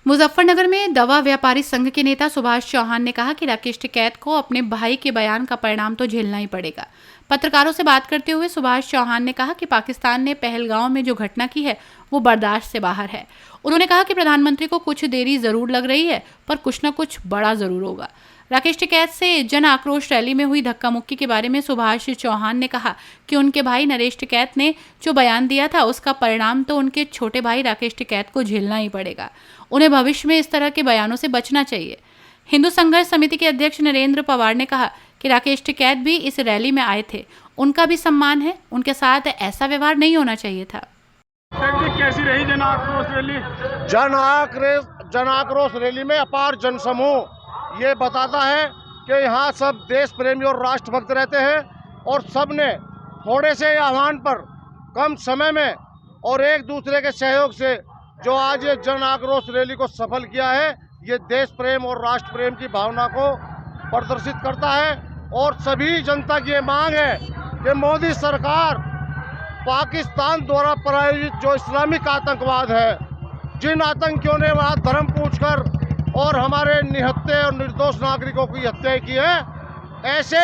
मुजफ्फरनगर में दवा व्यापारी संघ के नेता सुभाष चौहान ने कहा कि राकेश टिकैत को अपने भाई के बयान का परिणाम तो झेलना ही पड़ेगा। पत्रकारों से बात करते हुए सुभाष चौहान ने कहा कि पाकिस्तान ने पहलगांव में जो घटना की है वो बर्दाश्त से बाहर है। उन्होंने कहा कि प्रधानमंत्री को कुछ देरी जरूर लग रही है, पर कुछ न कुछ बड़ा जरूर होगा। राकेश टिकैत से जन आक्रोश रैली में हुई धक्का मुक्की के बारे में सुभाष चौहान ने कहा कि उनके भाई नरेश टिकैत ने जो बयान दिया था उसका परिणाम तो उनके छोटे भाई राकेश टिकैत को झेलना ही पड़ेगा। उन्हें भविष्य में इस तरह के बयानों से बचना चाहिए। हिंदू संघर्ष समिति के अध्यक्ष नरेंद्र पवार ने कहा कि राकेश टिकैत भी इस रैली में आए थे, उनका भी सम्मान है, उनके साथ ऐसा व्यवहार नहीं होना चाहिए था। कैसी रही जन आक्रोश रैली? जन आक्रोश रैली में अपार जनसमूह ये बताता है कि यहाँ सब देश प्रेमी और राष्ट्रभक्त रहते हैं और सब ने थोड़े से आह्वान पर कम समय में और एक दूसरे के सहयोग से जो आज ये जन आक्रोश रैली को सफल किया है, ये देश प्रेम और राष्ट्र प्रेम की भावना को प्रदर्शित करता है। और सभी जनता की ये मांग है कि मोदी सरकार पाकिस्तान द्वारा प्रायोजित जो इस्लामिक आतंकवाद है, जिन आतंकियों ने वहाँ धर्म पूछकर और हमारे निहत्थे और निर्दोष नागरिकों की हत्या की है, ऐसे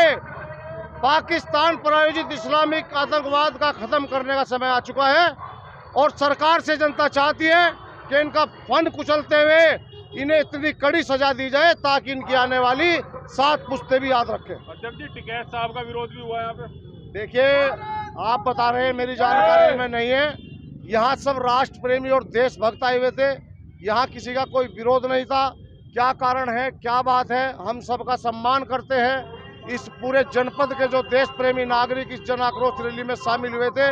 पाकिस्तान प्रायोजित इस्लामिक आतंकवाद का खत्म करने का समय आ चुका है। और सरकार से जनता चाहती है कि इनका फंड कुचलते हुए इन्हें इतनी कड़ी सजा दी जाए ताकि इनकी आने वाली 7 पुश्तें भी याद रखें। अध्यक्ष जी, टिकैत साहब का विरोध भी हुआ यहाँ पे? देखिए, आप बता रहे हैं, मेरी जानकारी में नहीं है। यहाँ सब राष्ट्र प्रेमी और देशभक्त आए हुए थे, यहाँ किसी का कोई विरोध नहीं था। क्या कारण है, क्या बात है, हम सबका सम्मान करते हैं। इस पूरे जनपद के जो देश प्रेमी नागरिक इस जन आक्रोश रैली में शामिल हुए थे,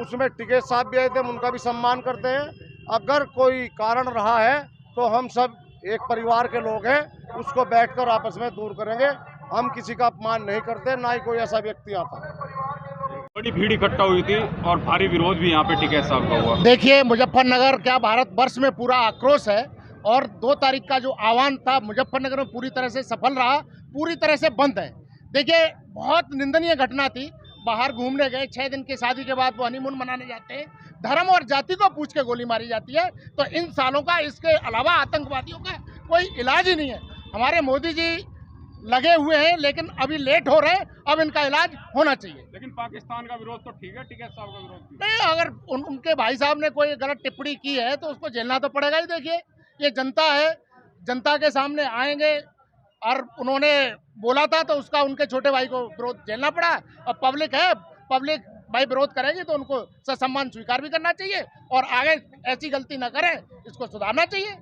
उसमें टिकैत साहब भी आए थे, हम उनका भी सम्मान करते हैं। अगर कोई कारण रहा है तो हम सब एक परिवार के लोग हैं, उसको बैठकर आपस में दूर करेंगे। हम किसी का अपमान नहीं करते, ना ही कोई ऐसा व्यक्ति आता है। बड़ी भीड़ इकट्ठा हुई थी और भारी विरोध भी यहाँ पे टिकैत साहब का हुआ। देखिए, मुजफ्फरनगर क्या भारत वर्ष में पूरा आक्रोश है और 2 तारीख का जो आह्वान था मुजफ्फरनगर में पूरी तरह से सफल रहा, पूरी तरह से बंद है। देखिए, बहुत निंदनीय घटना थी। बाहर घूमने गए, 6 दिन की शादी के बाद वो हनीमून मनाने जाते हैं, धर्म और जाति को पूछ के गोली मारी जाती है। तो इन सालों का इसके अलावा आतंकवादियों का कोई इलाज ही नहीं है। हमारे मोदी जी लगे हुए हैं, लेकिन अभी लेट हो रहे हैं, अब इनका इलाज होना चाहिए। लेकिन पाकिस्तान का विरोध तो ठीक है, टिकैत साहब का विरोध भी नहीं, अगर उनके भाई साहब ने कोई गलत टिप्पणी की है तो उसको झेलना तो पड़ेगा ही। देखिए, ये जनता है, जनता के सामने आएंगे और उन्होंने बोला था तो उसका उनके छोटे भाई को विरोध झेलना पड़ा। और पब्लिक है, पब्लिक भाई विरोध करेगी तो उनको ससम्मान स्वीकार भी करना चाहिए और आगे ऐसी गलती न करें, इसको सुधारना चाहिए।